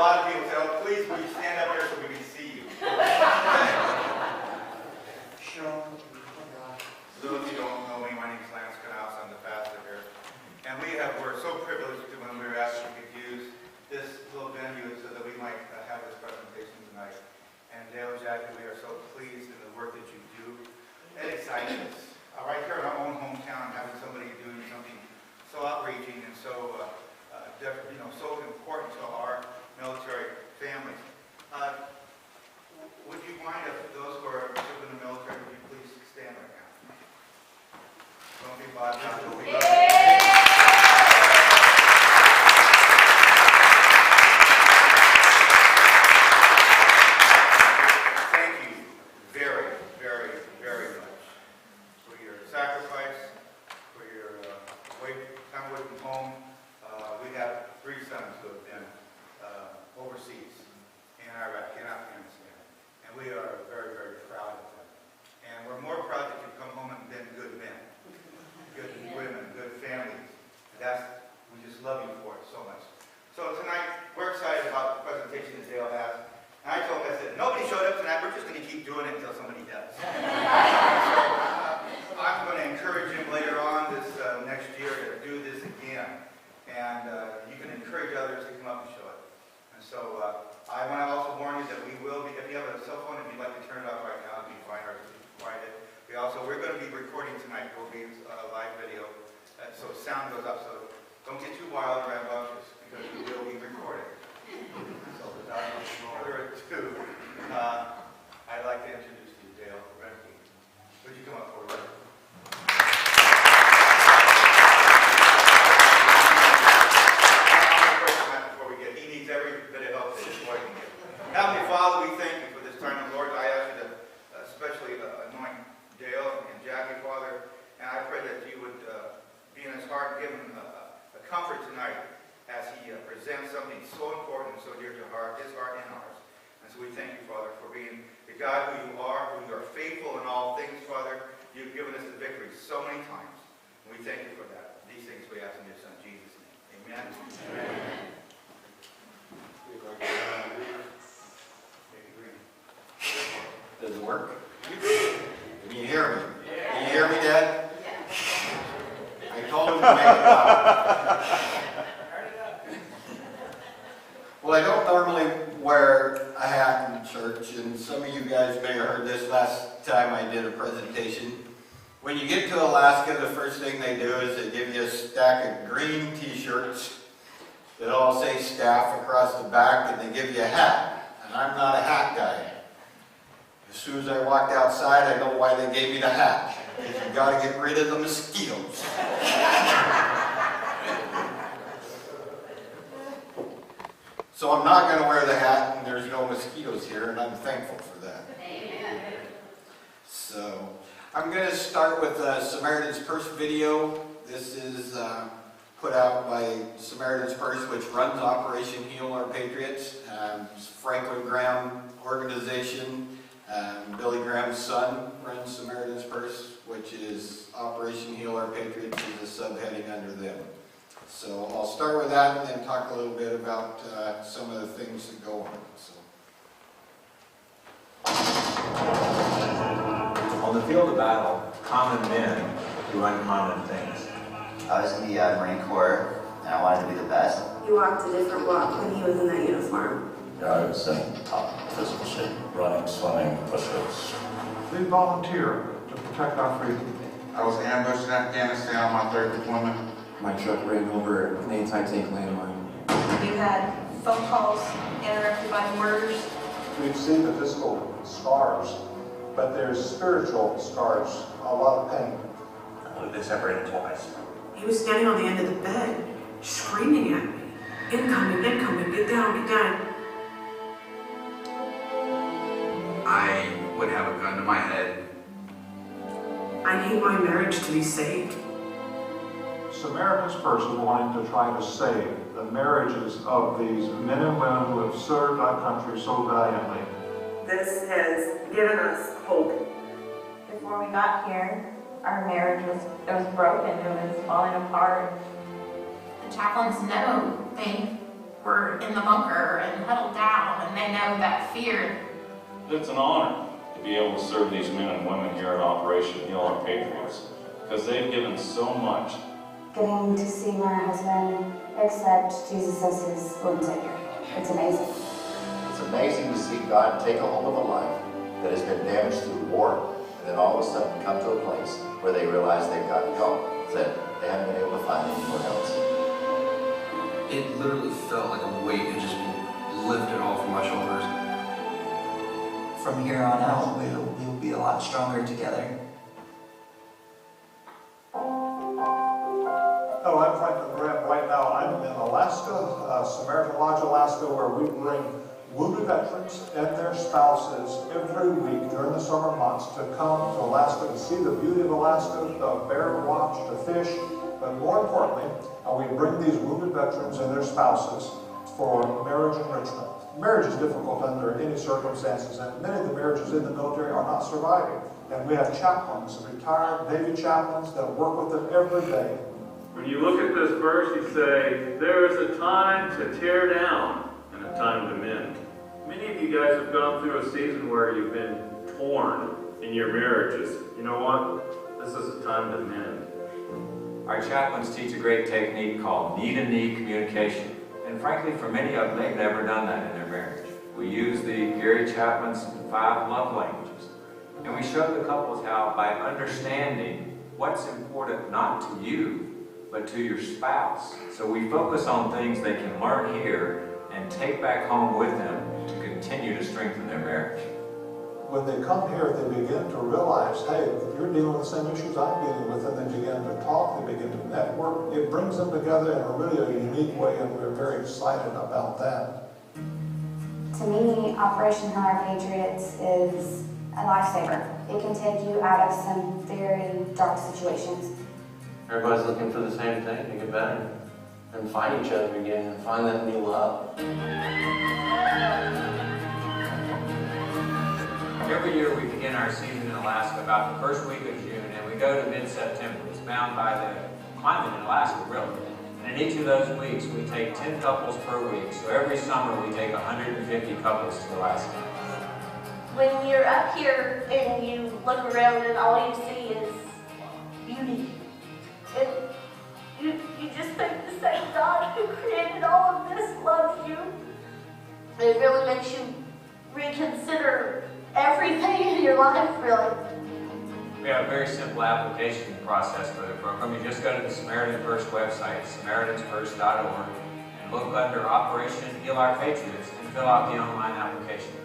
lot of people say, oh, please, will you stand up here so we can see you? Those of you who don't know me, my name is Lance Canals. I'm the pastor here. And we're so privileged to, when we were asked if we could use this little venue so that we might have this presentation tonight. And Dale and Jackie, we are so pleased in the work that you do. It excites us. Right here in our own hometown, having somebody doing something so outreaching and so, so important to our military families. Would you mind if those who are in the military, would you please stand right now? Don't be bothered. Thank you very, very, very much for your sacrifice, for your time away from home. We have 3 sons who have been overseas in Iraq, in Afghanistan, and we are very, very proud of them. And we're more proud that you've come home and been good men, good women, good families. And we just love you for it so much. So tonight, we're excited about the presentation that Dale has. And I told him, I said, nobody showed up tonight, we're just going to keep doing it until somebody does. So I'm going to encourage him later on this next year to do this again. And you can encourage others to come up and show it. And so I want to also warn you that we will be, if you have a cell phone, if you'd like to turn it off right now, it'd be fine, or quiet it. We're going to be recording tonight. There will be a live video. So sound goes up, so don't get too wild or rambunctious, because we will be recording. So without further ado, I'd like to introduce you, Dale Rettke. Would you come up forward? Heavenly Father, we thank you for this time. Lord, I ask you to especially anoint Dale and Jackie, Father, and I pray that you would be in his heart and give him a comfort tonight as he presents something so important and so dear to his heart and ours. And so we thank you, Father, for being the God who you are faithful in all things, Father. You've given us the victory so many times, and we thank you for that. These things we ask in your Son, Jesus' name. Amen. Amen. Does it work? Can you hear me? Can you hear me, Dad? Yeah. I told him to make it up. Well, I don't normally wear a hat in church, and some of you guys may have heard this last time I did a presentation. When you get to Alaska, the first thing they do is they give you a stack of green t-shirts that all say staff across the back, and they give you a hat. And I'm not a hat guy. As soon as I walked outside, I know why they gave me the hat. Because you've got to get rid of the mosquitoes. So I'm not going to wear the hat, and there's no mosquitoes here, and I'm thankful for that. Amen. So I'm going to start with Samaritan's Purse video. This is put out by Samaritan's Purse, which runs Operation Heal Our Patriots. It's Franklin Graham organization. Billy Graham's son runs Samaritan's Purse, which is Operation Heal Our Patriots, is a subheading under them. So I'll start with that and then talk a little bit about some of the things that go on. So. On the field of battle, common men do uncommon things. I was in the Marine Corps, and I wanted to be the best. He walked a different walk when he was in that uniform. Yeah, I was in top physical shape, running, swimming, push-ups. We volunteer to protect our freedom. I was ambushed in Afghanistan on my 3rd deployment. My truck ran over an anti-tank landmine. We've had phone calls interrupted by murders. We've seen the physical scars, but there's spiritual scars, a lot of pain. We've been separated twice. He was standing on the end of the bed, screaming at me. Incoming, incoming, get down, get down. I would have a gun to my head. I need my marriage to be saved. Samaritan's Purse is wanting to try to save the marriages of these men and women who have served our country so valiantly. This has given us hope. Before we got here, our marriage was broken. It was falling apart. The chaplains know they we're in the bunker and huddled down, and they know that fear. It's an honor to be able to serve these men and women here at Operation Heal Our Patriots, because they've given so much. Getting to see my husband accept Jesus as his Lord and Savior. It's amazing. It's amazing to see God take a hold of a life that has been damaged through war, and then all of a sudden come to a place where they realize they've got help that they haven't been able to find anywhere else. It literally felt like a weight had just been lifted off of my shoulders. From here on out, we'll be a lot stronger together. Hello, I'm Franklin Grant. Right now I'm in Alaska, Samaritan Lodge, Alaska, where we bring wounded veterans and their spouses every week during the summer months to come to Alaska to see the beauty of Alaska, to bear watch, to fish, but more importantly, we bring these wounded veterans and their spouses for marriage enrichment. Marriage is difficult under any circumstances, and many of the marriages in the military are not surviving. And we have chaplains, retired Navy chaplains that work with them every day. When you look at this verse, you say, there is a time to tear down and a time to mend. Many of you guys have gone through a season where you've been torn in your marriages. You know what? This is a time to mend. Our chaplains teach a great technique called knee-to-knee communication. And frankly, for many of them, they've never done that in their marriage. We use the Gary Chapman's 5 love languages. And we show the couples how, by understanding what's important not to you, but to your spouse. So we focus on things they can learn here and take back home with them to continue to strengthen their marriage. When they come here, they begin to realize, hey, you're dealing with the same issues I'm dealing with, and they begin to talk, they begin to network. It brings them together in a really unique way, and we're very excited about that. To me, Operation Heal Our Patriots is a lifesaver. It can take you out of some very dark situations. Everybody's looking for the same thing, to get better and find each other again and find that new love. Every year we begin our season in Alaska about the first week of June, and we go to mid-September. It's bound by the climate in Alaska, really. And in each of those weeks, we take 10 couples per week. So every summer, we take 150 couples to Alaska. When you're up here and you look around and all you see is beauty, and you just think the same God who created all of this loves you. It really makes you reconsider everything in your life, really. We have a very simple application process for the program. You just go to the Samaritan First website, SamaritansFirst.org, and look under Operation Heal Our Patriots and fill out the online application.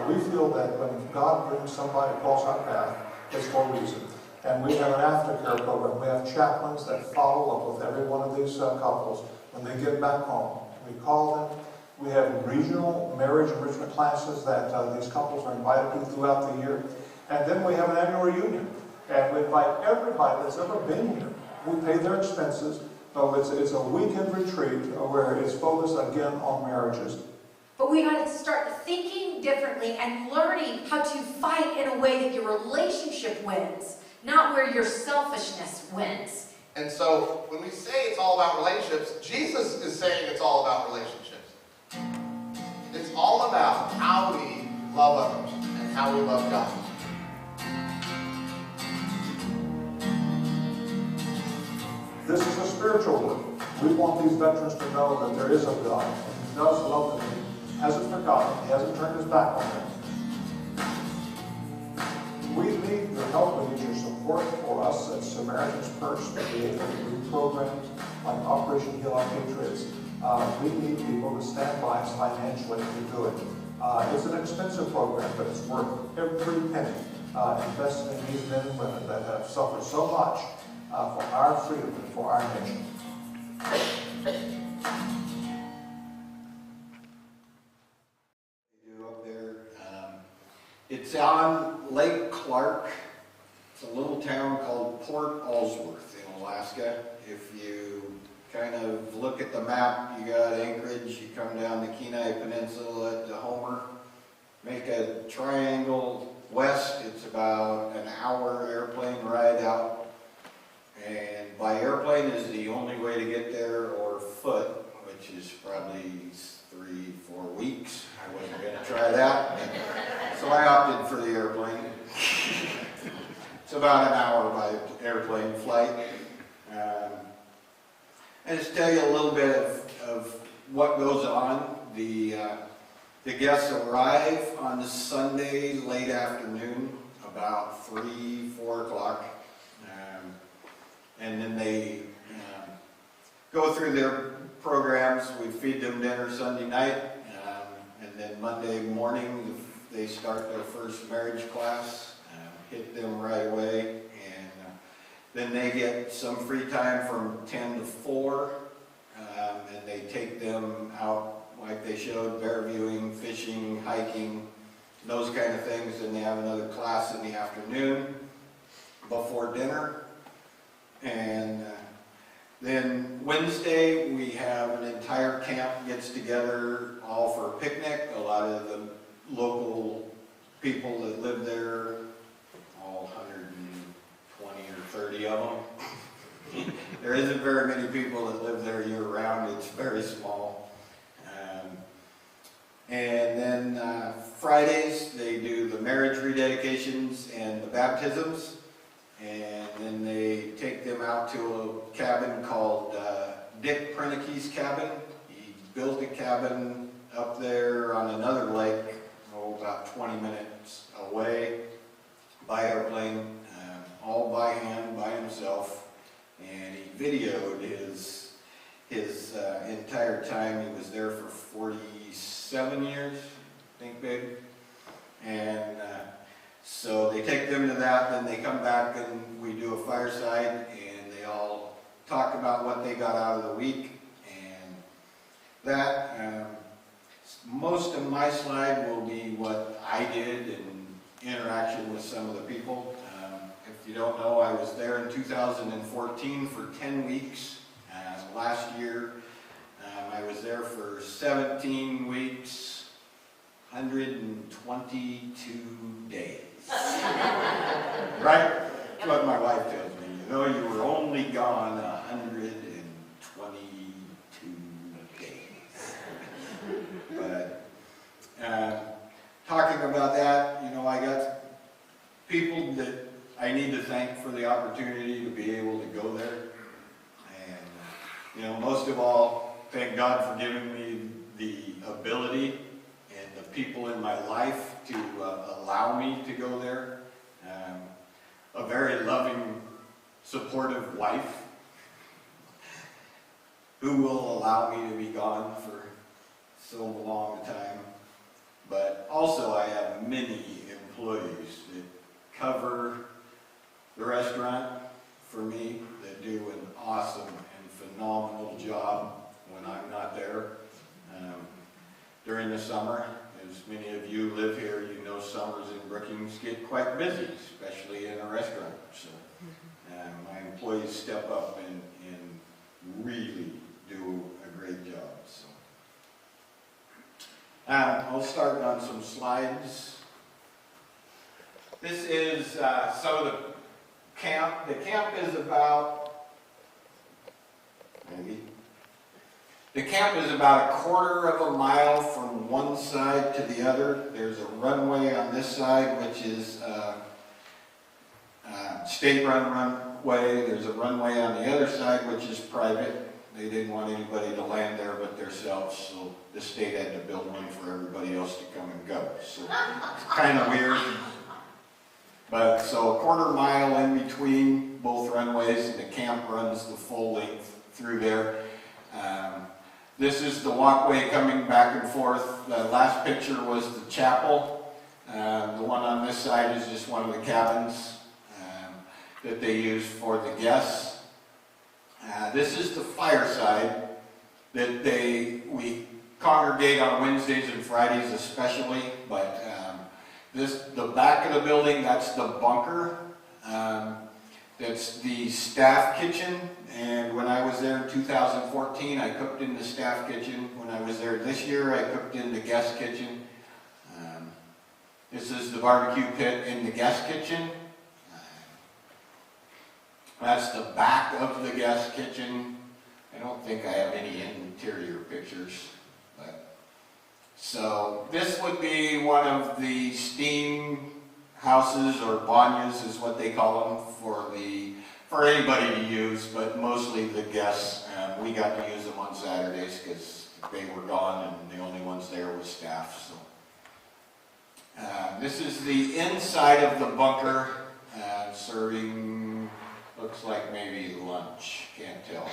We feel that when God brings somebody across our path, it's for a reason. And we have an aftercare program. We have chaplains that follow up with every one of these couples when they get back home. We call them. We have regional marriage enrichment classes that these couples are invited to throughout the year. And then we have an annual reunion. And we invite everybody that's ever been here. We pay their expenses. So it's a weekend retreat where it's focused again on marriages. But we got to start thinking differently and learning how to fight in a way that your relationship wins, not where your selfishness wins. And so when we say it's all about relationships, Jesus is saying it's all about relationships. It's all about how we love others and how we love God. This is a spiritual work. We want these veterans to know that there is a God. He does love them. He hasn't forgotten. He hasn't turned his back on them. We need your help. We need your support for us at Samaritan's First, the new programs like Operation Heal Our Patriots. We need people to stand by us financially to do it. It's an expensive program, but it's worth every penny investing in these men and women that have suffered so much for our freedom and for our nation. Up there, it's on Lake Clark. It's a little town called Port Ellsworth in Alaska. If you kind of look at the map, you got Anchorage, you come down the Kenai Peninsula to Homer, make a triangle west, it's about an hour airplane ride out, and by airplane is the only way to get there, or foot, which is probably 3-4 weeks. I wasn't going to try that, so I opted for the airplane. It's about an hour by airplane flight. And just tell you a little bit of what goes on. The guests arrive on the Sunday late afternoon, about 3-4 o'clock, and then they go through their programs. We feed them dinner Sunday night, and then Monday morning they start their first marriage class, hit them right away, and then they get some free time from 10 to 4, and they take them out like they showed, bear viewing, fishing, hiking, those kind of things, and they have another class in the afternoon before dinner. And then Wednesday we have an entire camp gets together, all for a picnic. A lot of the local people that live there, all 120 or 30 of them. There isn't very many people that live there year round. It's very small. And then Fridays they do the marriage rededications and the baptisms. And then they take them out to a cabin called Dick Prenike's cabin. He built a cabin up there on another lake, about 20 minutes away, by airplane, all by hand, by himself. And he videoed his entire time. He was there for 47 years, I think, babe. And so they take them to that, then they come back and we do a fireside, and they all talk about what they got out of the week. And that, most of my slide will be what I did in interaction with some of the people. If you don't know, I was there in 2014 for 10 weeks. Last year, I was there for 17 weeks, 122 days. Right? That's what my wife tells me. You know, you were only gone 122 days. But talking about that, you know, I got people that I need to thank for the opportunity to be able to go there. And, you know, most of all, thank God for giving me the ability and the people in my life to allow me to go there. A very loving, supportive wife who will allow me to be gone for so long a time. But also I have many employees that cover the restaurant for me, that do an awesome and phenomenal job when I'm not there. During the summer, as many of you live here, you know summers in Brookings get quite busy, especially in a restaurant. So my employees step up and really do a great job. So I'll start on some slides. This is some of the camp. The camp is about, the camp is about a quarter of a mile from one side to the other. There's a runway on this side, which is state-run runway. There's a runway on the other side, which is private. They didn't want anybody to land there but themselves, so the state had to build one for everybody else to come and go. So it's kind of weird. But so a quarter mile in between both runways, and the camp runs the full length through there. This is the walkway coming back and forth. The last picture was the chapel. The one on this side is just one of the cabins that they use for the guests. This is the fireside that we congregate on Wednesdays and Fridays especially, but the back of the building, that's the bunker. That's the staff kitchen, and when I was there in 2014, I cooked in the staff kitchen. When I was there this year, I cooked in the guest kitchen. This is the barbecue pit in the guest kitchen. That's the back of the guest kitchen. I don't think I have any interior pictures. So this would be one of the steam houses, or banyas is what they call them, for anybody to use, but mostly the guests. We got to use them on Saturdays because they were gone and the only ones there was staff. So this is the inside of the bunker, serving, looks like maybe lunch, can't tell.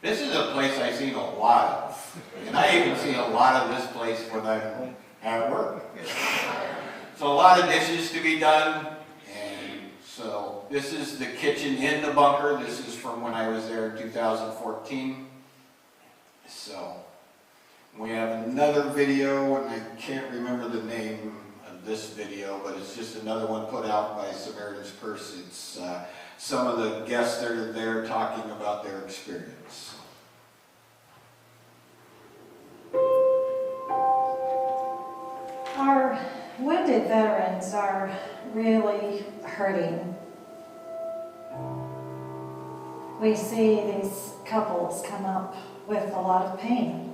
This is a place I've seen a lot of, and I even see a lot of this place when I'm at work. So a lot of dishes to be done, and so this is the kitchen in the bunker. This is from when I was there in 2014. So we have another video, and I can't remember the name of this video, but it's just another one put out by Samaritan's Purse. It's some of the guests that are there talking about their experience. Our wounded veterans are really hurting. We see these couples come up with a lot of pain,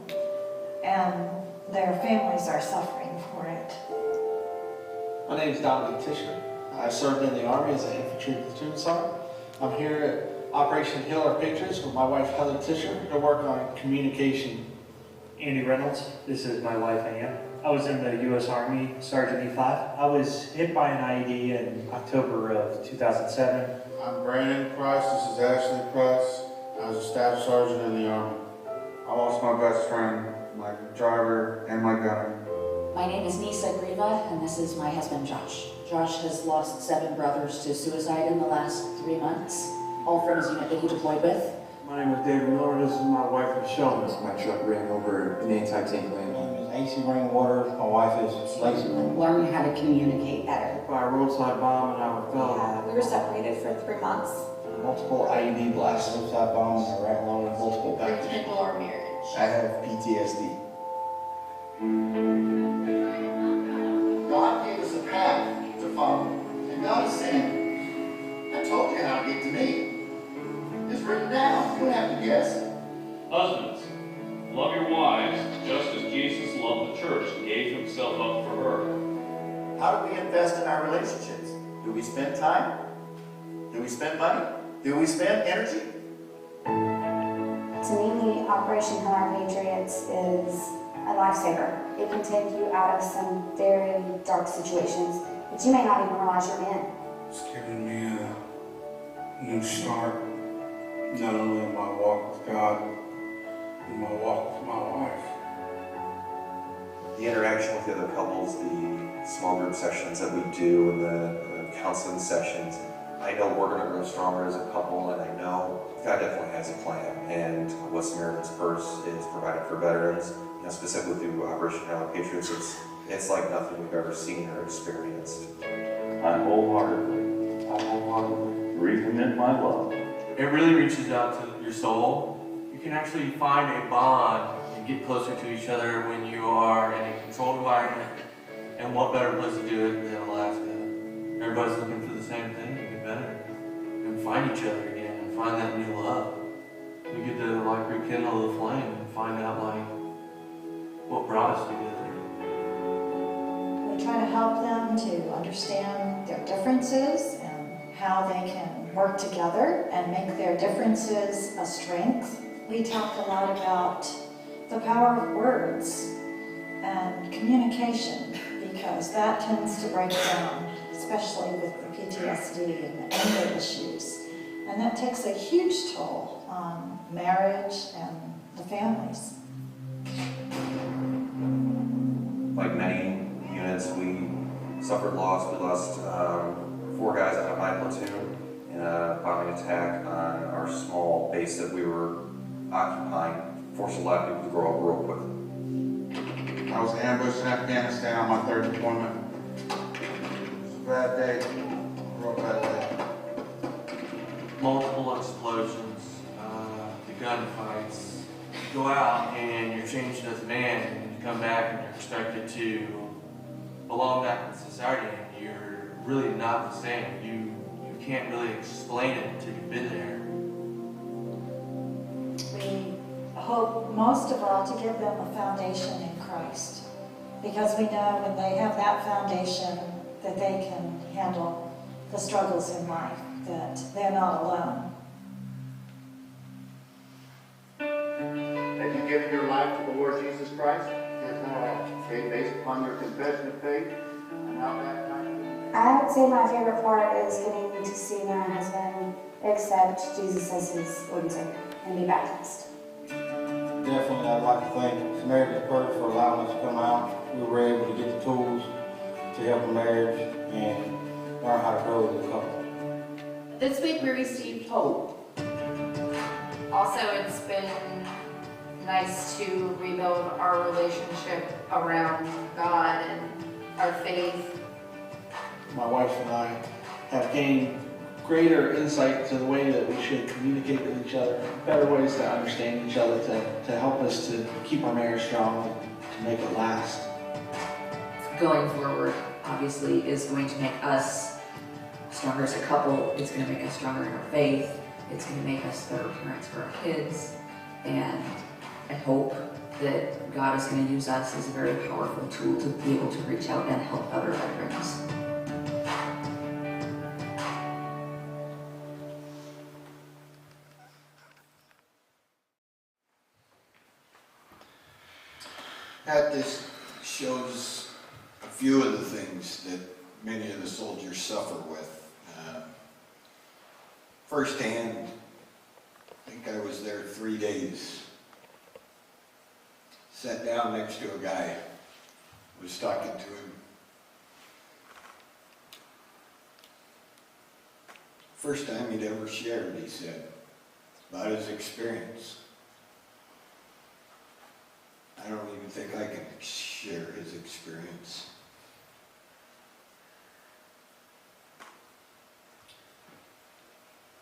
and their families are suffering for it. My name is Dominic Tisher. I served in the Army as an infantry platoon sergeant. I'm here at Operation Heal Our Patriots with my wife Heather Tisher to work on communication. Andy Reynolds, this is my wife Ann. I was in the U.S. Army, Sergeant E5. I was hit by an IED in October of 2007. I'm Brandon Price, this is Ashley Price. I was a staff sergeant in the Army. I lost my best friend, my driver, and my gunner. My name is Nisa Griva, and this is my husband Josh. Josh has lost 7 brothers to suicide in the last 3 months, all from his unit that he deployed with. My name is David Miller, this is my wife Michelle. My truck ran over an anti-tank landmine. My name is AC Rainwater, my wife is Lacey Rainwater. Learning how to communicate better. By a roadside bomb and I fell. Yeah, we were separated for 3 months. Multiple IED blasts, roadside bombs, Iraq War, multiple battles. Rekindle our marriage. I have PTSD. God gave us a path to follow. And God is saying, I told you how to get to me. It's written down. You don't have to guess. Husbands, love your wives just as Jesus loved the church and gave himself up for her. How do we invest in our relationships? Do we spend time? Do we spend money? Do we spend energy? To me, Operation Heal Our Patriots is a lifesaver. It can take you out of some very dark situations that you may not even realize you're in. It's given me a new start, not only in my walk with God, in my walk with my wife. The interaction with the other couples, the small group sessions that we do, and the counseling sessions, I know we're going to grow stronger as a couple, and I know God definitely has a plan. And what Samaritan's Purse is providing for veterans, specifically through Operation Heal Our Patriots, it's like nothing we've ever seen or experienced. I wholeheartedly recommit my love. It really reaches out to your soul. You can actually find a bond and get closer to each other when you are in a controlled environment. And what better place to do it than Alaska? Everybody's looking for the same thing, to get better. And find each other again and find that new love. We get to rekindle the flame and find out what brought us together. We try to help them to understand their differences and how they can work together and make their differences a strength. We talk a lot about the power of words and communication, because that tends to break down, especially with the PTSD and the anger issues. And that takes a huge toll on marriage and the families. Like many units, we suffered loss. We lost 4 guys out of my platoon in a bombing attack on our small base that we were occupying. Forced a lot of people to grow up real quickly. I was ambushed in Afghanistan on my 3rd deployment. It was a bad day, a real bad day. Multiple explosions, the gunfights. You go out and you're changed as a man, and you come back and you're expected to belong back in society, and you're really not the same. You can't really explain it until you've been there. We hope most of all to give them a foundation in Christ, because we know when they have that foundation that they can handle the struggles in life, that they're not alone. Have you given your life to the Lord Jesus Christ? Okay, based upon your confession of faith and how that I would say my favorite part is getting to see my husband accept Jesus as his Lord and Savior and be baptized. Definitely, I'd like to thank Samaritan's Purse for allowing us to come out. We were able to get the tools to help a marriage and learn how to grow as a couple. This week we received hope. Also, it's been nice to rebuild our relationship around God and our faith. My wife and I have gained greater insight to the way that we should communicate with each other, better ways to understand each other, to help us to keep our marriage strong, to make it last. Going forward, obviously, is going to make us stronger as a couple. It's going to make us stronger in our faith. It's going to make us better parents for our kids. And I hope that God is going to use us as a very powerful tool to be able to reach out and help other veterans. That just shows a few of the things that many of the soldiers suffer with. Firsthand, I think I was there 3 days. Sat down next to a guy, was talking to him. First time he'd ever shared, he said, about his experience. I don't even think I can share his experience.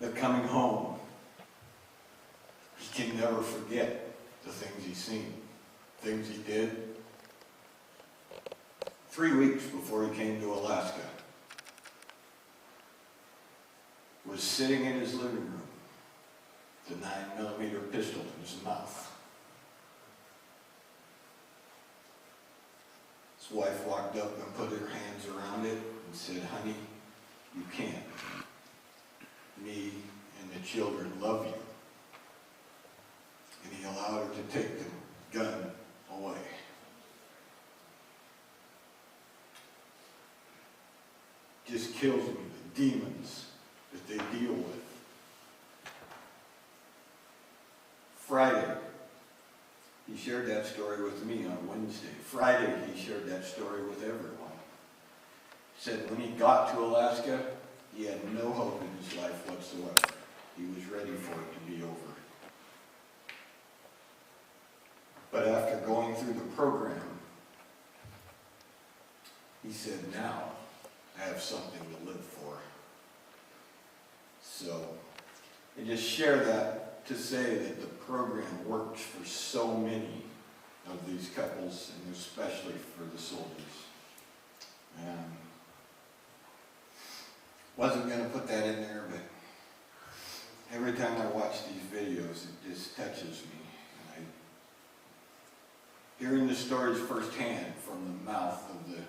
But coming home, he can never forget the things he's seen, things he did. 3 weeks before he came to Alaska, was sitting in his living room, the 9mm pistol in his mouth. His wife walked up and put her hands around it and said, "Honey, you can't. Me and the children love you." And he allowed her to take the gun away. Just kills me, the demons that they deal with. Friday, he shared that story with me on Wednesday. Friday, he shared that story with everyone. Said when he got to Alaska, he had no hope in his life whatsoever. He was ready for it to be over. But after going through the program, he said, now I have something to live for. So I just share that to say that the program works for so many of these couples, and especially for the soldiers. Wasn't going to put that in there, but every time I watch these videos, it just touches me. And hearing the stories firsthand from the mouth of the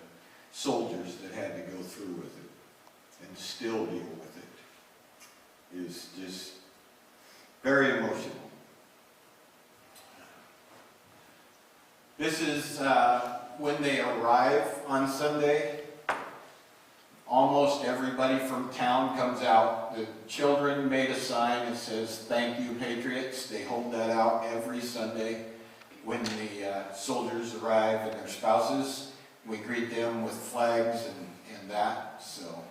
soldiers that had to go through with it and still deal with it is just very emotional. This is when they arrive on Sunday. Almost everybody from town comes out. The children made a sign that says, "Thank you, Patriots." They hold that out every Sunday when the soldiers arrive and their spouses. We greet them with flags and that. So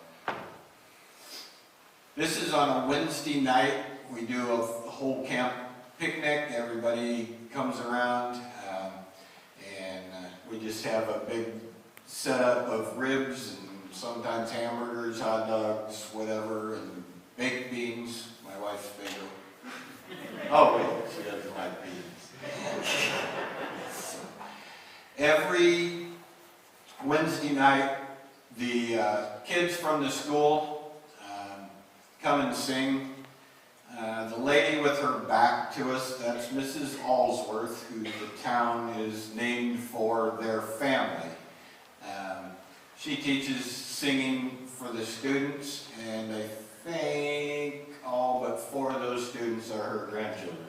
this is on a Wednesday night. We do a whole camp picnic. Everybody comes around and we just have a big setup of ribs and sometimes hamburgers, hot dogs, whatever, and baked beans, my wife's favorite. Oh wait, she doesn't like beans. Every Wednesday night, the kids from the school come and sing. The lady with her back to us, that's Mrs. Allsworth, who the town is named for their family. She teaches singing for the students, and I think all but 4 of those students are her grandchildren.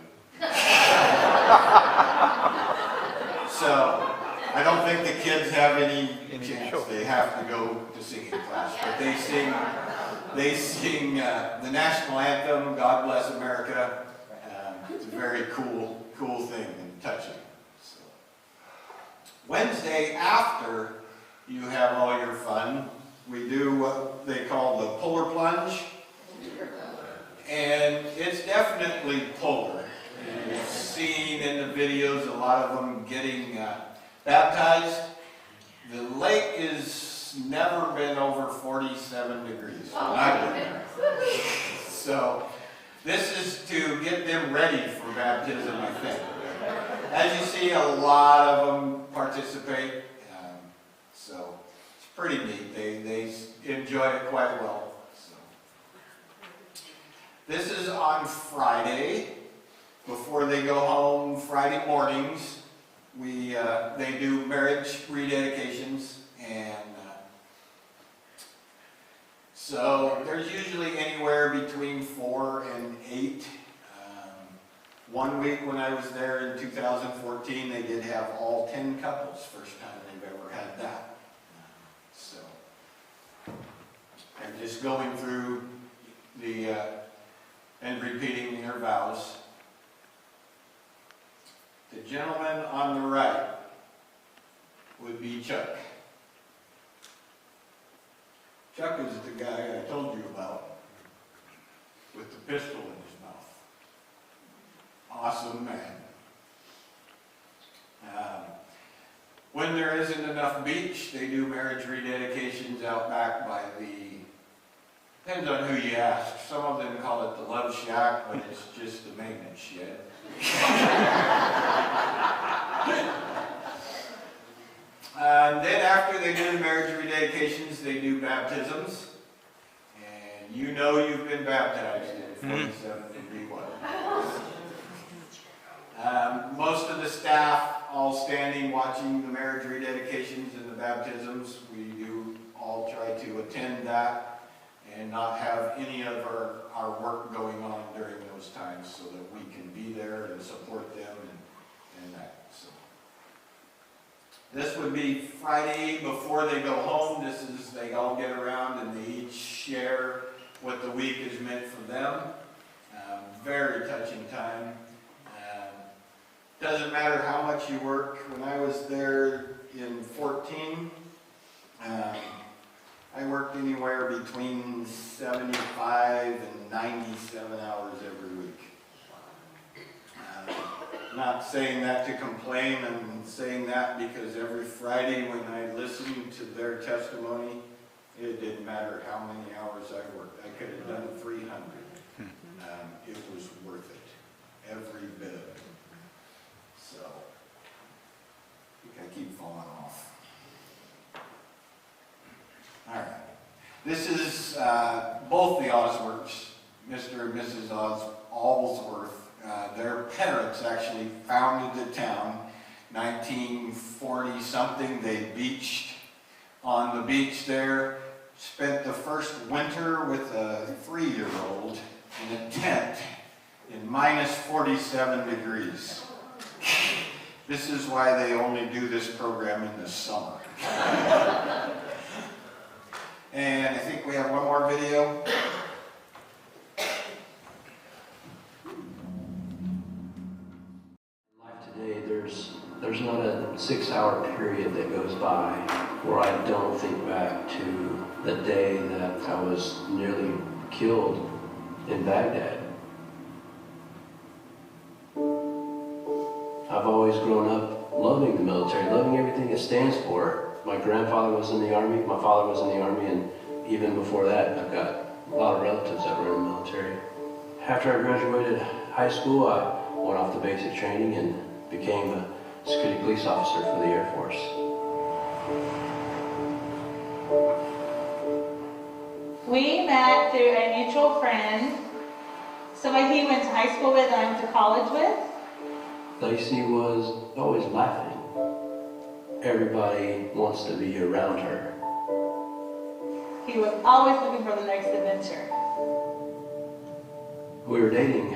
So I don't think the kids have any chance. They have to go to singing class, but they sing the national anthem, God Bless America. It's a very cool thing and touching. So, Wednesday, after you have all your fun, we do what they call the puller plunge. And it's definitely polar. And you've seen in the videos a lot of them getting baptized. The lake has never been over 47 degrees. So this is to get them ready for baptism, I think. As you see, a lot of them participate. So it's pretty neat. They enjoy it quite well. So. This is on Friday. Before they go home, Friday mornings, they do marriage rededications, and so there's usually anywhere between 4 and 8. One week when I was there in 2014, they did have all 10 couples, first time they've ever had that. So I'm just going through and repeating their vows. The gentleman on the right would be Chuck. Chuck is the guy I told you about with the pistol in his mouth. Awesome man. When there isn't enough beach, they do marriage rededications out back by depends on who you ask. Some of them call it the love shack, but it's just the maintenance shed. And then after they do the marriage rededications, they do baptisms. And you know you've been baptized in 47-degree water. Most of the staff all standing watching the marriage rededications and the baptisms. We do all try to attend that and not have any of our work going on during those times so that we can be there and support them and that. So this would be Friday before they go home. They all get around and they each share what the week has meant for them. Very touching time. Doesn't matter how much you work. When I was there in 14, I worked anywhere between 75 and 97 hours every week. Not saying that to complain, I'm saying that because every Friday when I listened to their testimony, it didn't matter how many hours I worked. I could have done 300. It was worth it, every bit of it. So, I think I keep falling off. All right. This is both the Osworths, Mr. and Mrs. Allsworth. Their parents actually founded the town. 1940-something, they beached on the beach there. Spent the first winter with a 3-year-old in a tent in minus 47 degrees. This is why they only do this program in the summer. And I think we have one more video. Life today, there's not a 6-hour period that goes by where I don't think back to the day that I was nearly killed in Baghdad. I've always grown up loving the military, loving everything it stands for. My grandfather was in the Army, my father was in the Army, and even before that, I've got a lot of relatives that were in the military. After I graduated high school, I went off to basic training and became a security police officer for the Air Force. We met through a mutual friend, somebody he went to high school with and I went to college with. Lacey was always laughing. Everybody wants to be around her. He was always looking for the next adventure. We were dating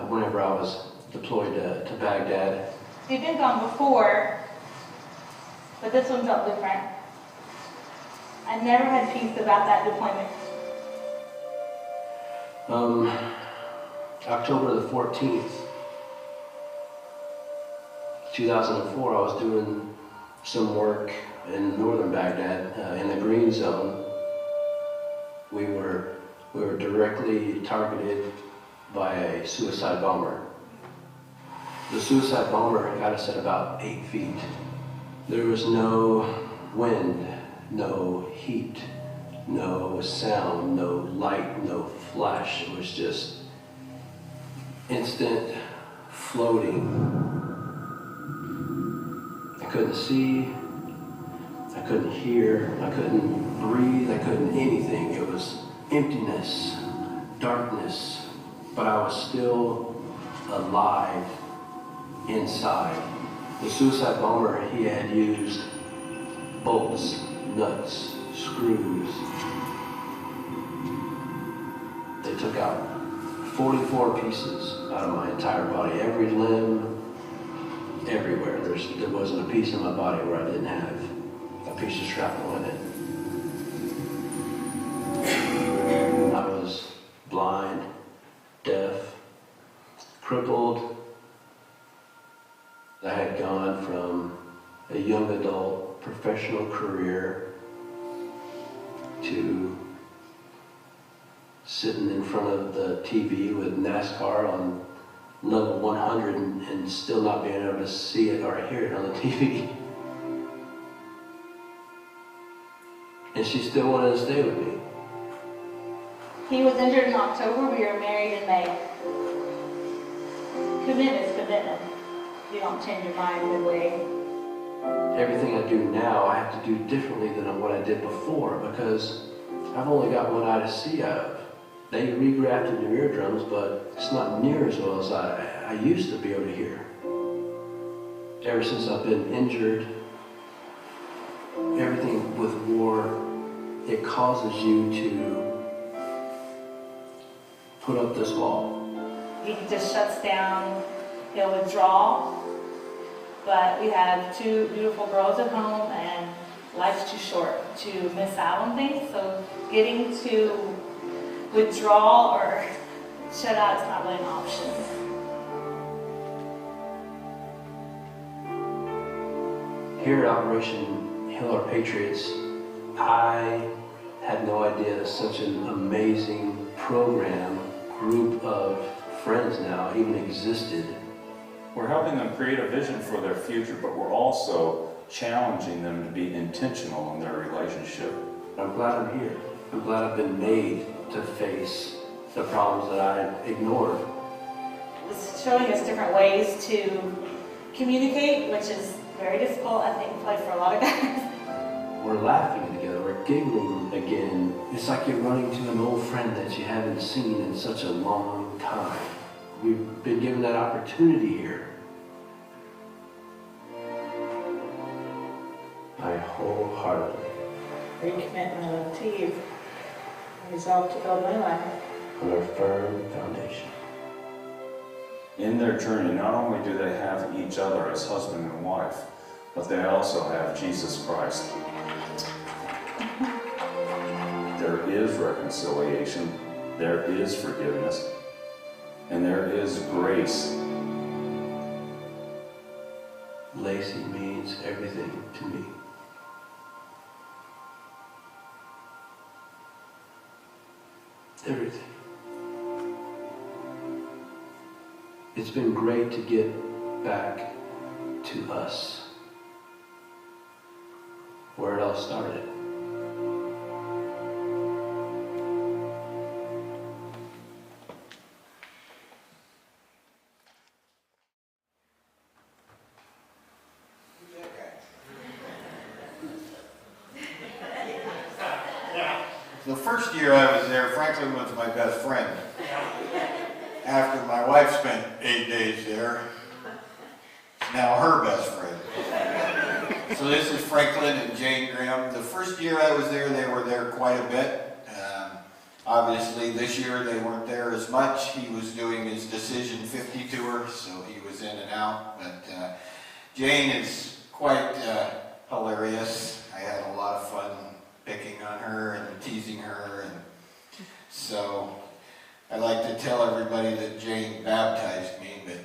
whenever I was deployed to Baghdad. He'd been gone before, but this one felt different. I never had peace about that deployment. October the 14th, 2004, I was doing some work in northern Baghdad, in the green zone. We were directly targeted by a suicide bomber. The suicide bomber got us at about 8 feet. There was no wind, no heat, no sound, no light, no flash. It was just instant floating. I couldn't see, I couldn't hear, I couldn't breathe, I couldn't anything. It was emptiness, darkness, but I was still alive inside. The suicide bomber, he had used bolts, nuts, screws. They took out 44 pieces out of my entire body, every limb, everywhere. There wasn't a piece of my body where I didn't have a piece of shrapnel in it. I was blind, deaf, crippled. I had gone from a young adult professional career to sitting in front of the TV with NASCAR on level 100 and still not being able to see it or hear it on the TV. And she still wanted to stay with me. He was injured in October, we were married in May. Commitment's commitment. You don't change your mind midway. Everything I do now, I have to do differently than what I did before because I've only got one eye to see out of. They regrafted new eardrums, but it's not near as well as I used to be able to hear. Ever since I've been injured, everything with war, it causes you to put up this wall. He just shuts down, he'll withdraw. But we have 2 beautiful girls at home and life's too short to miss out on things. So getting to withdraw or shut out is not really an option. Here at Operation Heal Our Patriots, I had no idea that such an amazing program, group of friends now even existed. We're helping them create a vision for their future, but we're also challenging them to be intentional in their relationship. I'm glad I'm here. I'm glad I've been made to face the problems that I ignored. It's showing us different ways to communicate, which is very difficult, I think, probably for a lot of guys. We're laughing together, we're giggling again. It's like you're running to an old friend that you haven't seen in such a long time. We've been given that opportunity here. I wholeheartedly Recommitment to you. Resolve to build my life on a firm foundation. In their journey, not only do they have each other as husband and wife, but they also have Jesus Christ. There is reconciliation, there is forgiveness, and there is grace. Lacey means everything to me. Everything. It's been great to get back to us, where it all started. The first year I was there, Franklin was my best friend. After my wife spent 8 days there, now her best friend. So this is Franklin and Jane Graham. The first year I was there, they were there quite a bit. Obviously, this year they weren't there as much. He was doing his Decision 50 tour, so he was in and out. But Jane is quite hilarious. I had a lot of fun picking on her and teasing her. And so I like to tell everybody that Jane baptized me, but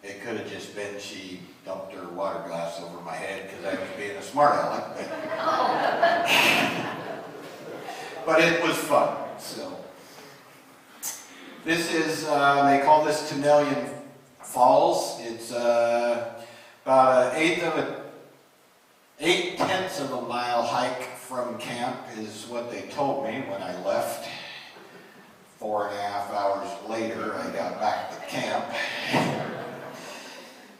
it could have just been she dumped her water glass over my head because I was being a smart aleck. But it was fun. So this is, they call this Tenellian Falls. It's about 8/10 of a mile hike from camp is what they told me when I left. 4.5 hours later, I got back to camp.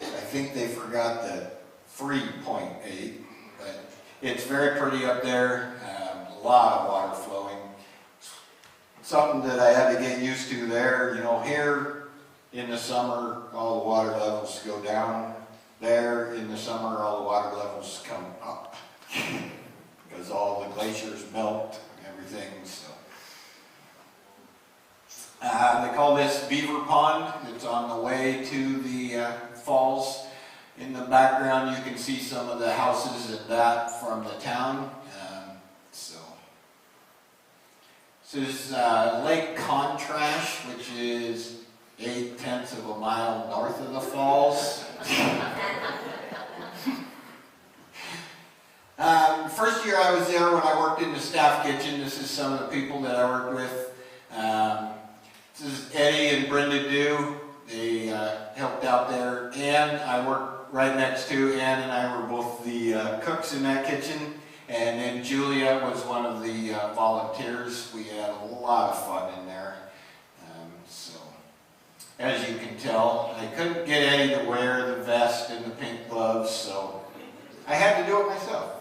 I think they forgot the 3.8, but it's very pretty up there. A lot of water flowing. Something that I had to get used to there. You know, here in the summer, all the water levels go down. There in the summer, all the water levels come up because all the glaciers melt and everything. So they call this Beaver Pond. It's on the way to the falls. In the background, you can see some of the houses and that from the town. This is Lake Contrash, which is 8/10 of a mile north of the falls. First year I was there when I worked in the staff kitchen. This is some of the people that I worked with. This is Eddie and Brenda Dew. They helped out there. Ann, I worked right next to. Ann and I were both the cooks in that kitchen. And then Julia was one of the volunteers. We had a lot of fun in there. So, as you can tell, I couldn't get Eddie to wear the vest and the pink gloves, so I had to do it myself.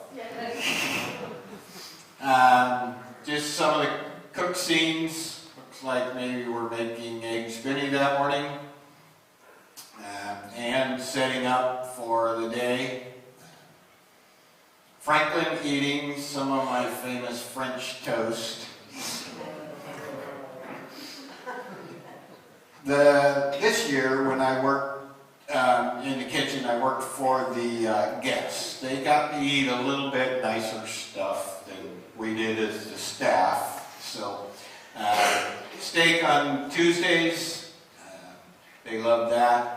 Just some of the cook scenes. Looks like maybe we're making eggs Benny that morning. And setting up for the day. Franklin eating some of my famous French toast. This year, when I worked in the kitchen, I worked for the guests. They got to eat a little bit nicer stuff than we did as the staff. So, steak on Tuesdays, they loved that.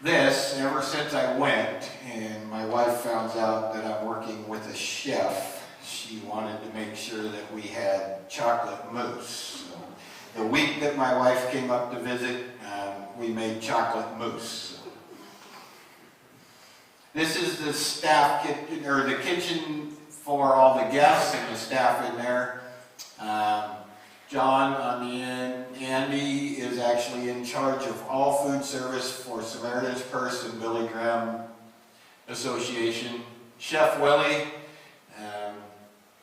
Ever since I went, and my wife found out that I'm working with a chef, she wanted to make sure that we had chocolate mousse. So the week that my wife came up to visit, we made chocolate mousse. This is the staff kitchen, or the kitchen for all the guests and the staff in there. John on the end. Andy is actually in charge of all food service for Samaritan's Purse and Billy Graham Association. Chef Willie.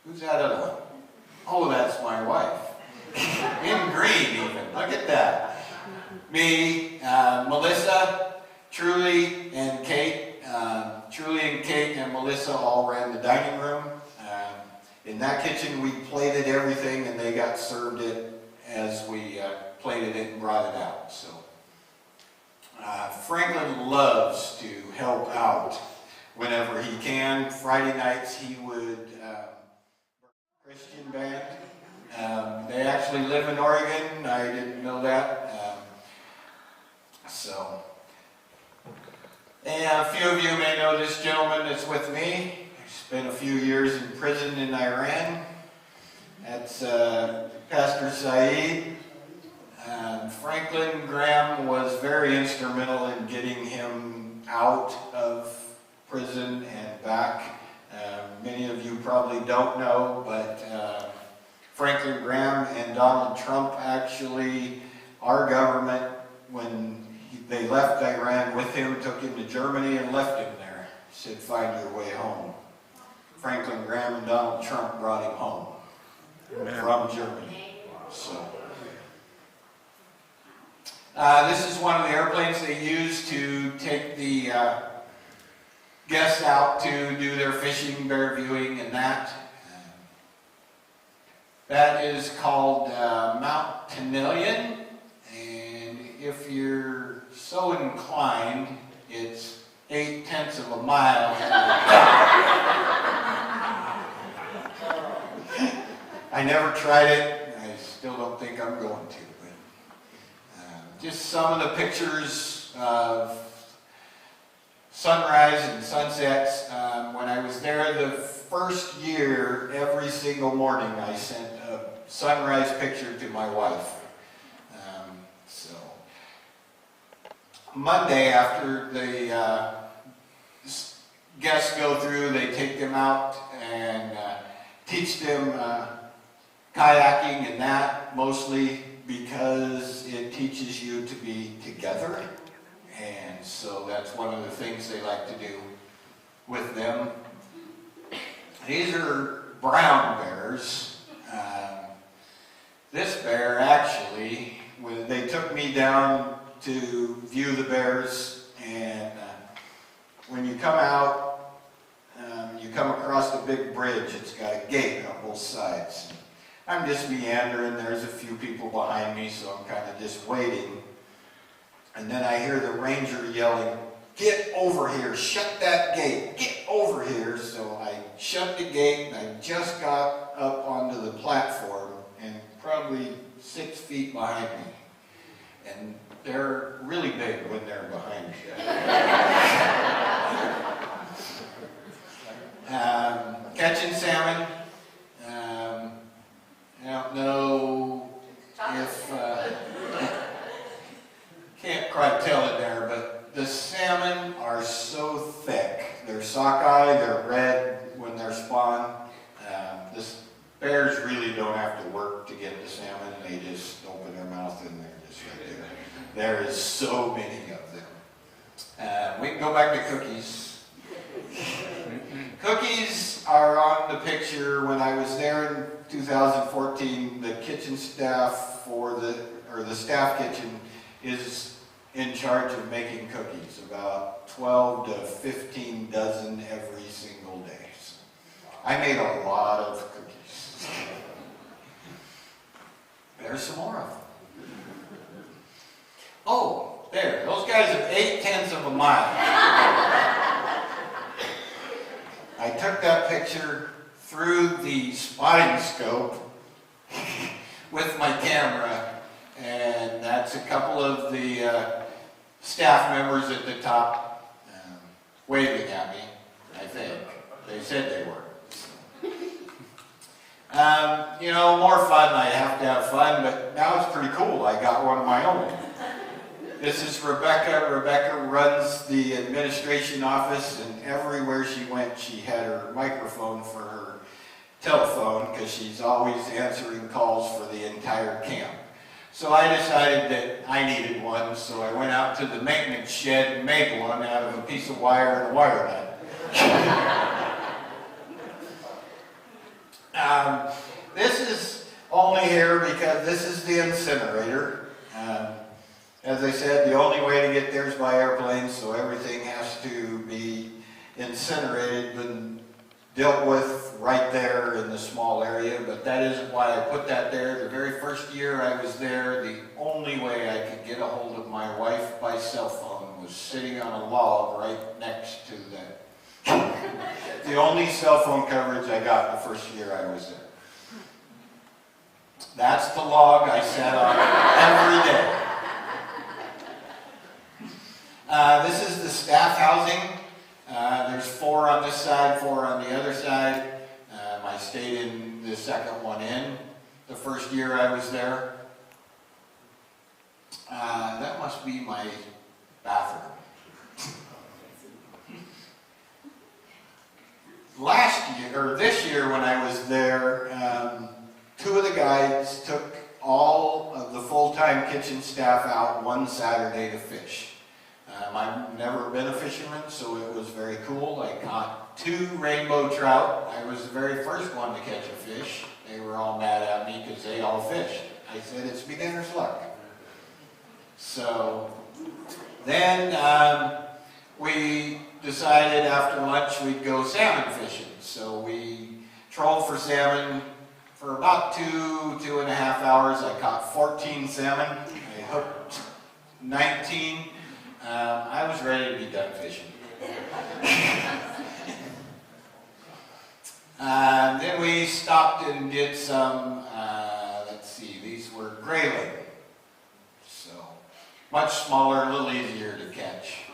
Who's that other one? Oh, that's my wife. In green even. Look at that. Me, Melissa, Truly, and Kate. Truly and Kate and Melissa all ran the dining room. In that kitchen, we plated everything, and they got served it as we plated it and brought it out. So Franklin loves to help out whenever he can. Friday nights, he would Christian band. They actually live in Oregon. I didn't know that. And a few of you may know this gentleman that's with me. Spent a few years in prison in Iran. That's Pastor Saeed. Franklin Graham was very instrumental in getting him out of prison and back. Many of you probably don't know, but Franklin Graham and Donald Trump actually, our government, when they left Iran with him, took him to Germany and left him there. Said, find your way home. Franklin Graham and Donald Trump brought him home. from Germany. So, this is one of the airplanes they use to take the guests out to do their fishing, bear viewing, and that. That is called Mount Tenillion, and if you're so inclined, it's 0.8 of a mile. I never tried it. I still don't think I'm going to. But just some of the pictures of sunrise and sunsets. When I was there the first year, every single morning I sent a sunrise picture to my wife. So Monday, after the guests go through, they take them out and teach them kayaking and that, mostly because it teaches you to be together. And so that's one of the things they like to do with them. These are brown bears. This bear, actually, when they took me down to view the bears, and when you come out, you come across the big bridge. It's got a gate on both sides. I'm just meandering. There's a few people behind me, so I'm kind of just waiting. And then I hear the ranger yelling, "Get over here, shut that gate, get over here." So I shut the gate, and I just got up onto the platform, and probably 6 feet behind me. And they're really big when they're behind me. Catching salmon. I don't know if, can't quite tell it there, but the salmon are so thick. They're sockeye, they're red when they're spawned. This bears really don't have to work to get the salmon. They just open their mouth and they're just right there. There is so many of them. We can go back to cookies. Cookies are on the picture. When I was there in 2014, the kitchen staff the staff kitchen is in charge of making cookies, about 12 to 15 dozen every single day. So I made a lot of cookies. There's some more of them. Oh, there, those guys are 0.8 of a mile. I took that picture through the spotting scope with my camera, and that's a couple of the staff members at the top waving at me, I think. They said they were. You know, more fun. I have to have fun, but now it's pretty cool. I got one of my own. This is Rebecca. Rebecca runs the administration office, and everywhere she went, she had her microphone for her telephone because she's always answering calls for the entire camp. So I decided that I needed one, so I went out to the maintenance shed and made one out of a piece of wire and a wire nut. This is only here because this is the incinerator. As I said, the only way to get there is by airplane, so everything has to be incinerated and dealt with right there in the small area, but that isn't why I put that there. The very first year I was there, the only way I could get a hold of my wife by cell phone was sitting on a log right next to that. The only cell phone coverage I got the first year I was there. That's the log I sat on every day. This is the staff housing. There's 4 on this side, 4 on the other side. I stayed in the second one in the first year I was there. That must be my bathroom. This year when I was there, 2 of the guides took all of the full-time kitchen staff out one Saturday to fish. I've never been a fisherman, so it was very cool. I caught 2 rainbow trout. I was the very first one to catch a fish, They were all mad at me because they all fished. I said, it's beginner's luck. So then we decided after lunch we'd go salmon fishing. So we trolled for salmon for about 2.5 hours. I caught 14 salmon. I hooked 19. I was ready to be done fishing. Then we stopped and did some, let's see, these were grayling. So much smaller, a little easier to catch.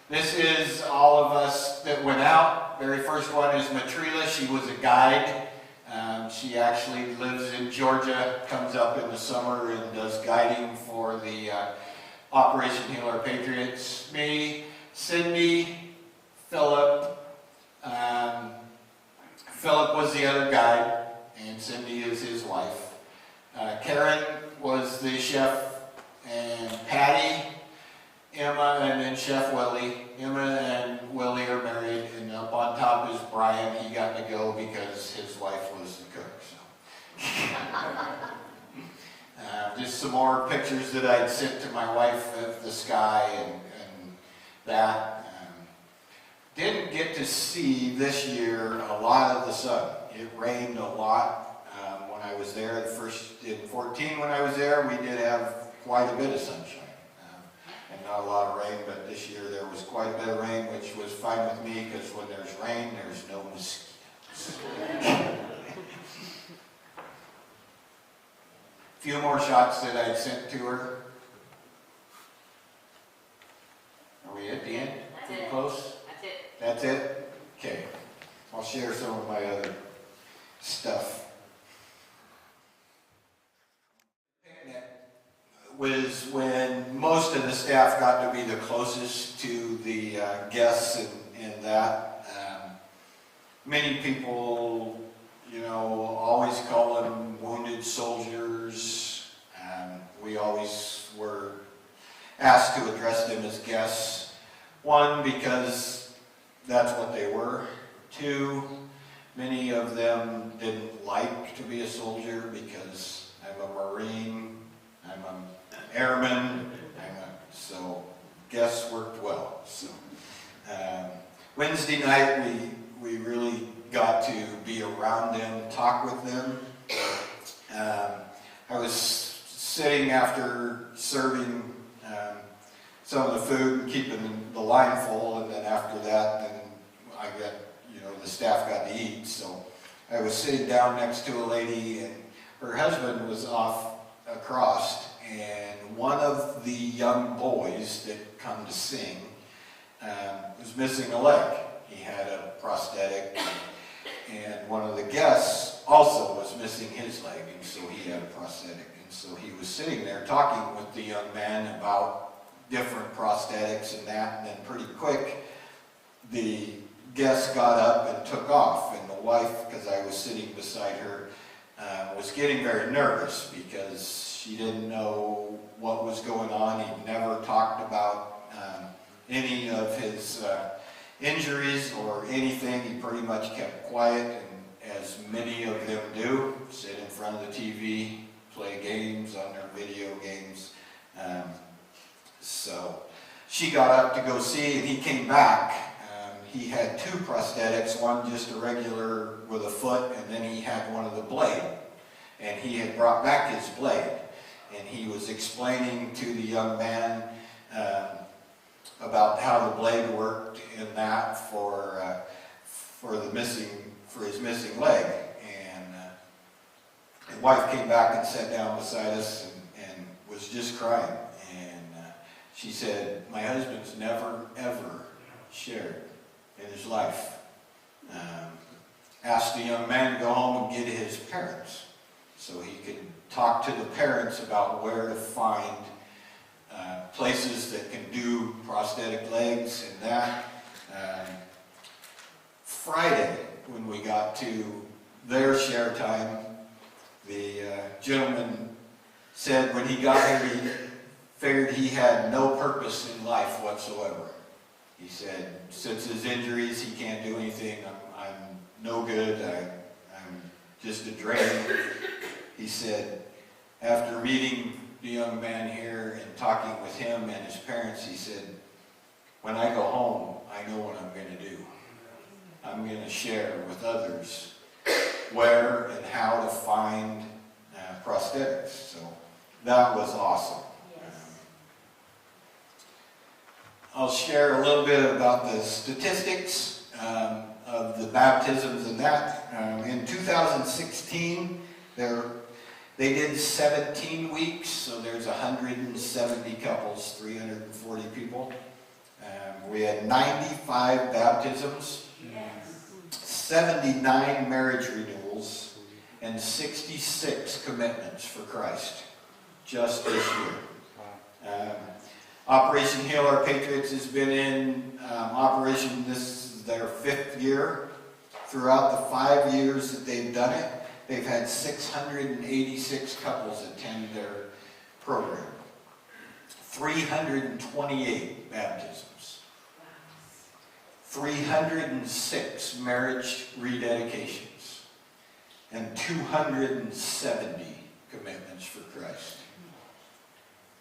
This is all of us that went out. Very first one is Matrila. She was a guide. She actually lives in Georgia, comes up in the summer and does guiding for the Operation Heal Our Patriots. Me, Cindy, Philip. Philip was the other guide, and Cindy is his wife. Karen was the chef, and Patty, Emma, and then Chef Willie. Emma and Willie are married, and up on top is Brian. He got to go because his wife was the cook. So. Just some more pictures that I'd sent to my wife of the sky and that. Didn't get to see this year a lot of the sun. It rained a lot when I was there. In 14 when I was there, we did have quite a bit of sunshine. And not a lot of rain, but this year there was quite a bit of rain, which was fine with me because when there's rain, there's no mosquitoes. A few more shots that I'd sent to her. Are we at the end? Pretty close? That's it? Okay. I'll share some of my other stuff. Was when most of the staff got to be the closest to the guests and that. Many people, you know, always call them wounded soldiers. We always were asked to address them as guests. One, because that's what they were. Two, many of them didn't like to be a soldier because I'm a Marine, I'm an airman, so guests worked well. So Wednesday night we really got to be around them, talk with them. I was sitting after serving some of the food and keeping the line full, and then after that, then I got, the staff got to eat. So I was sitting down next to a lady, and her husband was off across, and one of the young boys that come to sing was missing a leg. He had a prosthetic, and one of the guests also was missing his leg, and so he had a prosthetic. And so he was sitting there talking with the young man about different prosthetics and that, and then pretty quick the guest got up and took off, and the wife, because I was sitting beside her, was getting very nervous because she didn't know what was going on. He'd never talked about any of his injuries or anything. He pretty much kept quiet, and as many of them do, sit in front of the TV, play games on their video games. So she got up to go see, and he came back. He had two prosthetics, one just a regular with a foot, and then he had one of the blade. And he had brought back his blade. And he was explaining to the young man about how the blade worked in that for his missing leg. And his wife came back and sat down beside us and was just crying. And she said, "My husband's never, ever shared in his life." Asked the young man to go home and get his parents so he could talk to the parents about where to find places that can do prosthetic legs and that. Friday, when we got to their share time, the gentleman said when he got here he figured he had no purpose in life whatsoever. He said, since his injuries, he can't do anything. I'm no good. I'm just a drain. He said, after meeting the young man here and talking with him and his parents, he said, when I go home, I know what I'm going to do. I'm going to share with others where and how to find prosthetics. So that was awesome. I'll share a little bit about the statistics of the baptisms and that. In 2016, they did 17 weeks, so there's 170 couples, 340 people. We had 95 baptisms, 79 marriage renewals, and 66 commitments for Christ just this year. Operation Heal Our Patriots has been in operation. This is their 5th year. Throughout the 5 years that they've done it, they've had 686 couples attend their program. 328 baptisms. 306 marriage rededications. And 270 commitments for Christ.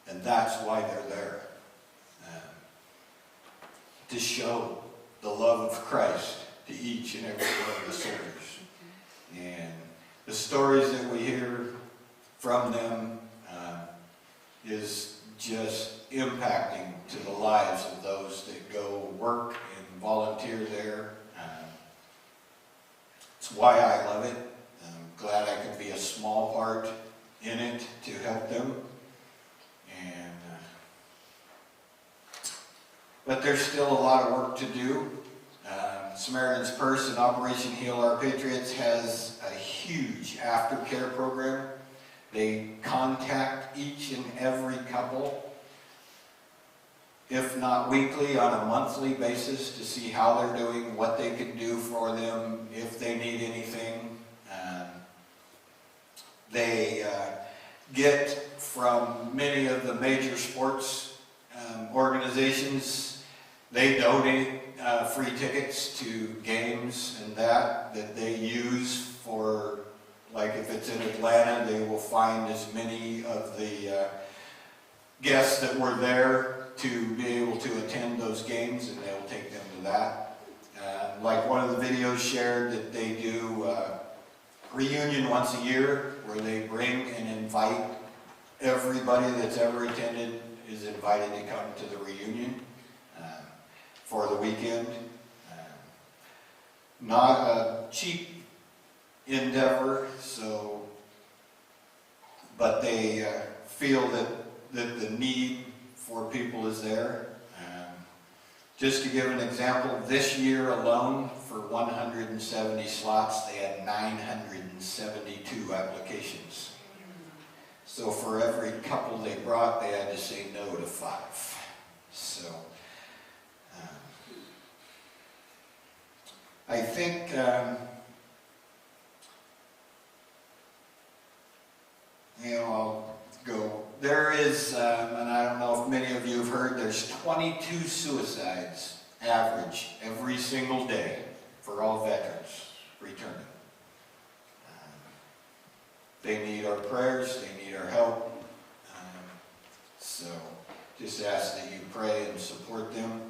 And that's why they're there. To show the love of Christ to each and every one of the soldiers. And the stories that we hear from them is just impacting to the lives of those that go work and volunteer there. It's why I love it. I'm glad I can be a small part in it to help them. But there's still a lot of work to do. Samaritan's Purse and Operation Heal Our Patriots has a huge aftercare program. They contact each and every couple, if not weekly, on a monthly basis to see how they're doing, what they can do for them, if they need anything. They get from many of the major sports organizations. They donate free tickets to games and that they use for, like if it's in Atlanta, they will find as many of the guests that were there to be able to attend those games, and they'll take them to that. Like one of the videos shared that they do reunion once a year where they bring and invite everybody that's ever attended is invited to come to the reunion for the weekend. Not a cheap endeavor, but they feel that the need for people is there. Just to give an example, this year alone, for 170 slots, they had 972 applications. So for every couple they brought, they had to say no to 5. So I think I'll go. There is, and I don't know if many of you have heard, there's 22 suicides average every single day for all veterans returning. They need our prayers, they need our help. So just ask that you pray and support them.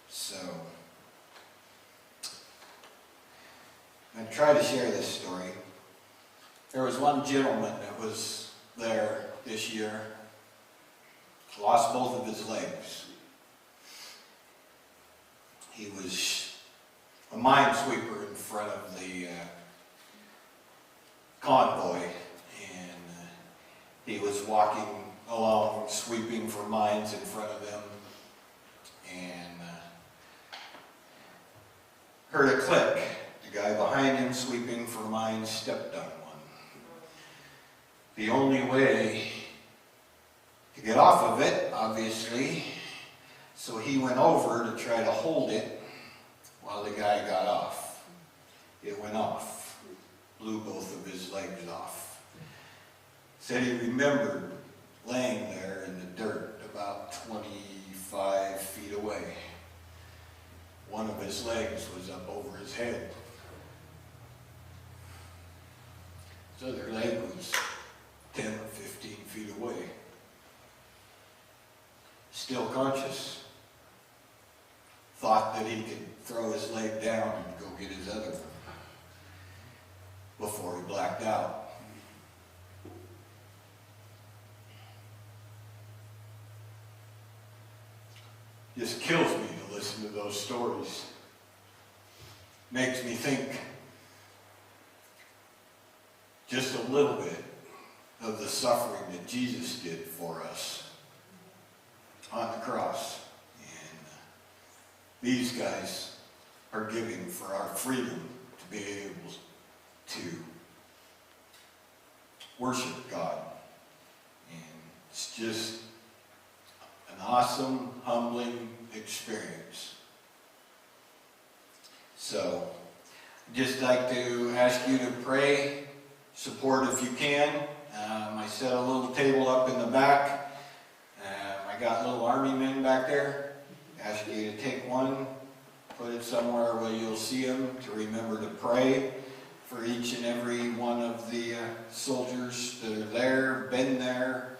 So I'm going to try to share this story. There was one gentleman that was there this year, lost both of his legs. He was a minesweeper in front of the convoy, and he was walking along, sweeping for mines in front of them, and heard a click. The guy behind him sweeping for mines stepped on one. The only way to get off of it, obviously, so he went over to try to hold it while the guy got off. It went off, blew both of his legs off. Said he remembered laying there in the dirt about 25 feet away. One of his legs was up over his head. His other leg was 10 or 15 feet away. Still conscious. Thought that he could throw his leg down and go get his other one before he blacked out. Just kills me to listen to those stories. Makes me think just a little bit of the suffering that Jesus did for us on the cross. And these guys are giving for our freedom to be able to worship God. And it's just an awesome, humbling experience. So, I'd just like to ask you to pray, support if you can. I set a little table up in the back. I got little army men back there. Ask you to take one, put it somewhere where you'll see them, to remember to pray for each and every one of the soldiers that are there, been there,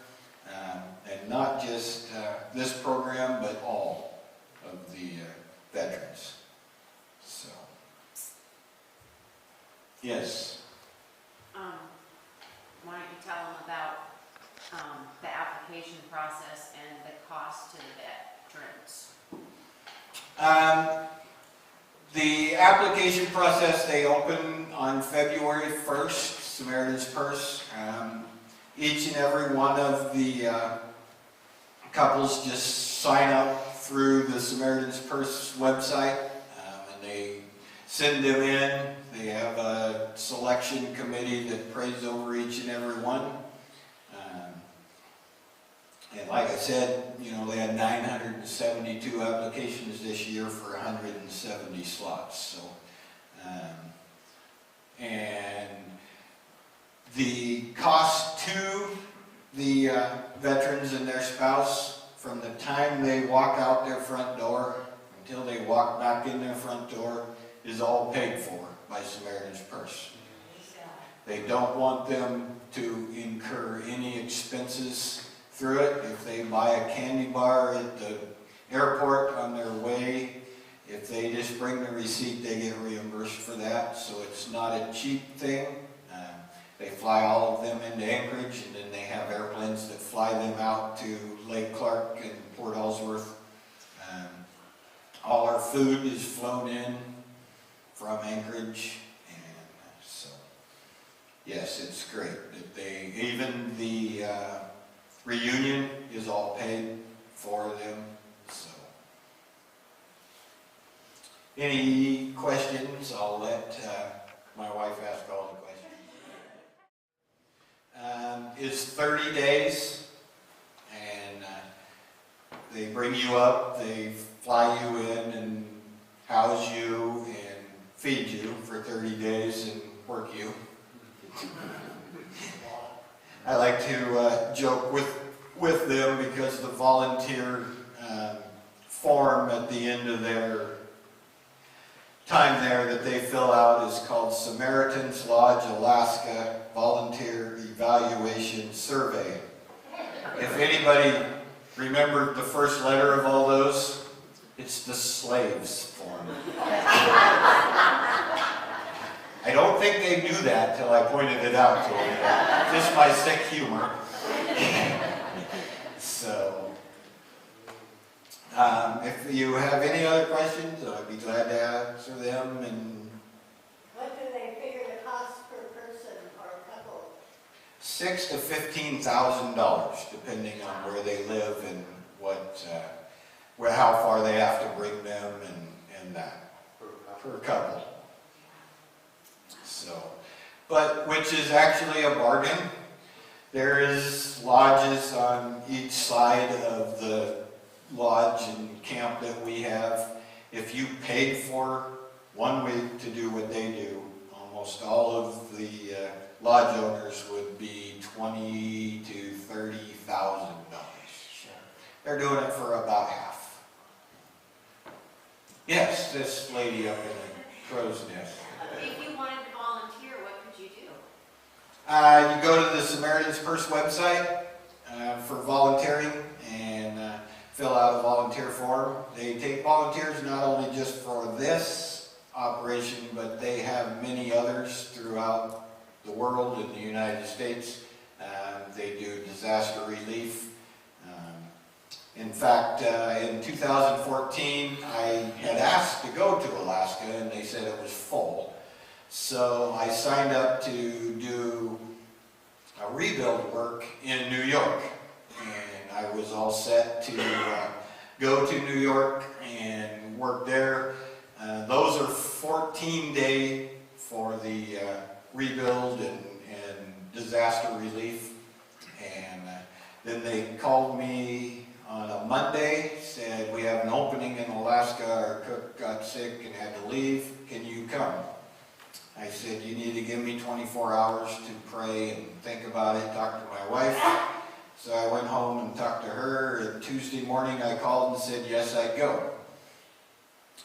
and not just this program, but all of the veterans. So, yes. Why don't you tell them about the application process and the cost to the veterans? The application process, they open on February 1st, Samaritan's Purse. Each and every one of the couples just sign up through the Samaritan's Purse website, and they send them in. They have a selection committee that prays over each and every one. And like I said, you know, they had 972 applications this year for 170 slots. So, and the cost to the veterans and their spouse from the time they walk out their front door until they walk back in their front door is all paid for by Samaritan's Purse. They don't want them to incur any expenses through it. If they buy a candy bar at the airport on their way, if they just bring the receipt, they get reimbursed for that. So it's not a cheap thing. They fly all of them into Anchorage, and then they have airplanes that fly them out to Lake Clark and Port Ellsworth. All our food is flown in from Anchorage, and so yes, it's great that they, even the reunion is all paid for them. So, any questions? I'll let my wife ask all the questions. It's 30 days, and they bring you up, they fly you in and house you and feed you for 30 days and work you. I like to joke with them because the volunteer form at the end of their time there that they fill out is called Samaritan's Lodge, Alaska Volunteer Evaluation Survey. If anybody remembered the first letter of all those, it's the slaves form. I don't think they knew that till I pointed it out to them. Just my sick humor. So, if you have any other questions, I'd be glad to answer them. And what do they figure the cost per person or couple? $6,000 to $15,000, depending on where they live and what, how far they have to bring them, and that per couple. So, but which is actually a bargain. There is lodges on each side of the lodge and camp that we have. If you paid for 1 week to do what they do, almost all of the lodge owners would be $20,000 to $30,000. They're doing it for about half. Yes, this lady up in the crow's nest. If you wanted to volunteer, what could you do? You go to the Samaritan's Purse website for volunteering and fill out a volunteer form. They take volunteers not only just for this operation, but they have many others throughout the world in the United States. They do disaster relief. In fact, in 2014, I had asked to go to Alaska and they said it was full. So I signed up to do a rebuild work in New York. And I was all set to go to New York and work there. Those are 14-day for the rebuild and disaster relief. And then they called me on a Monday, said, we have an opening in Alaska, our cook got sick and had to leave, can you come? I said, you need to give me 24 hours to pray and think about it, talk to my wife. So I went home and talked to her, and Tuesday morning I called and said, yes, I'd go.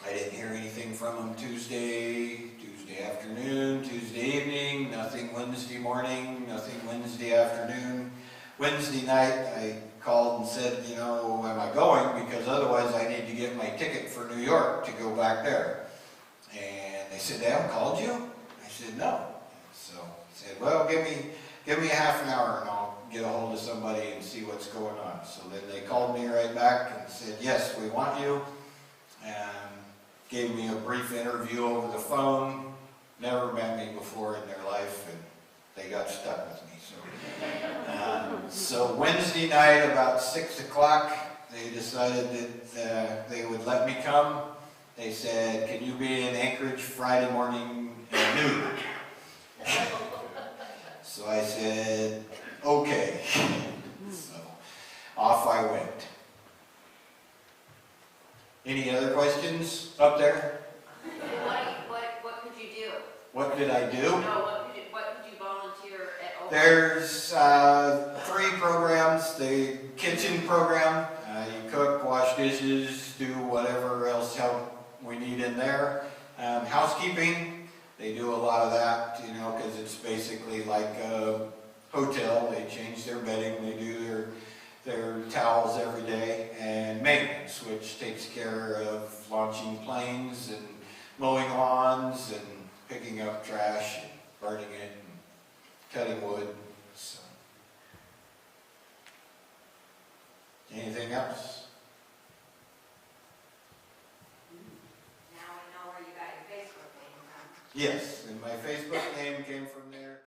I didn't hear anything from them Tuesday afternoon, Tuesday evening, nothing Wednesday morning, nothing Wednesday afternoon. Wednesday night I called and said, you know, am I going? Because otherwise I need to get my ticket for New York to go back there. And they said, they haven't called you? I said, no. So I said, well, give me a half an hour and I'll get a hold of somebody and see what's going on. So then they called me right back and said, yes, we want you. And gave me a brief interview over the phone. Never met me before in their life, and they got stuck with me. So Wednesday night, about 6 o'clock, they decided that they would let me come. They said, can you be in Anchorage Friday morning at noon? So I said, okay. So off I went. Any other questions up there? What could you do? What did I do? No, what could you volunteer at? There's 3 programs. The kitchen program, you cook, wash dishes, do whatever else help we need in there. Housekeeping, they do a lot of that, you know, because it's basically like a hotel. They change their bedding, they do their towels every day, and maintenance, which takes care of launching planes and mowing lawns and picking up trash and burning it and cutting wood. So. Anything else? Now we know where you got your Facebook name from. Yes, and my Facebook name came from there.